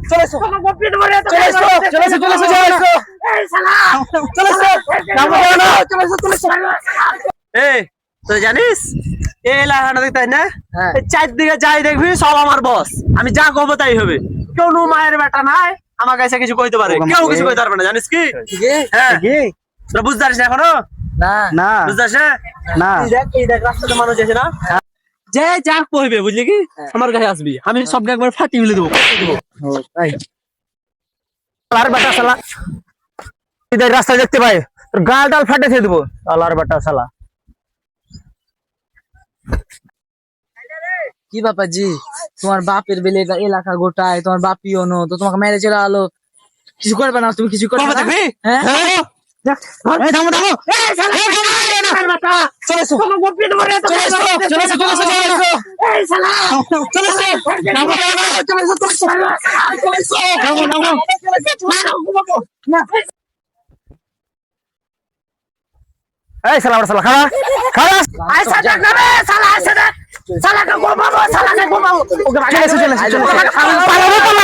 চলে এসো চলে এসো চলে এসো চলে এসো চলে এসো এই শালা চলে এসো নামো না চলে এসো চলে এসো এই তুই জানিস এই এলাকাটা দেখতে না এই চারদিকে যাই দেখবি সব আমার বস আমি যা কব তাই হবে কোনো মায়ের বেটা নাই আমার কাছে কিছু কইতে পারে কেউ কিছু কইতে পারবে না জানিস কি হ্যাঁ তোরা বুঝতে পারিস না এখনো না না বুঝতে পারিস না এই দেখ রাস্তাতে মানুষ আছে না যে যা কইবে বুঝলি কি আমার কাছে আসবি আমি সবকে একবার ফাটি ফেলে দেবো তাই আর বেটা শালা ইধর রাস্তা দেখতে পাই তোর গাল ডাল ফাটে ফেলে দেবো আলার বেটা শালা কি বাপাজি তোমার বাপের বেলে এলাকা গোটায় তোমার বাপিও নো তো তোমাকে মেরে চলে আলো কিছু করবে না তুমি কিছু করবে না হ্যাঁ এই থামো থামো এই শালা চলে এসো চলে এসো চলে এসো চলে এসো চলে এসো এই শালা চলে এসো নামো চলে এসো চলে এসো চলে এসো নামো নামো না এই শালা বড় শালা খাড়া খাড়া আইসা দেখ না রে শালা আইসা দেখ শালা কে গোমাবো শালা কে গোমাবো ওকে চলে এসো চলে এসো পালাবো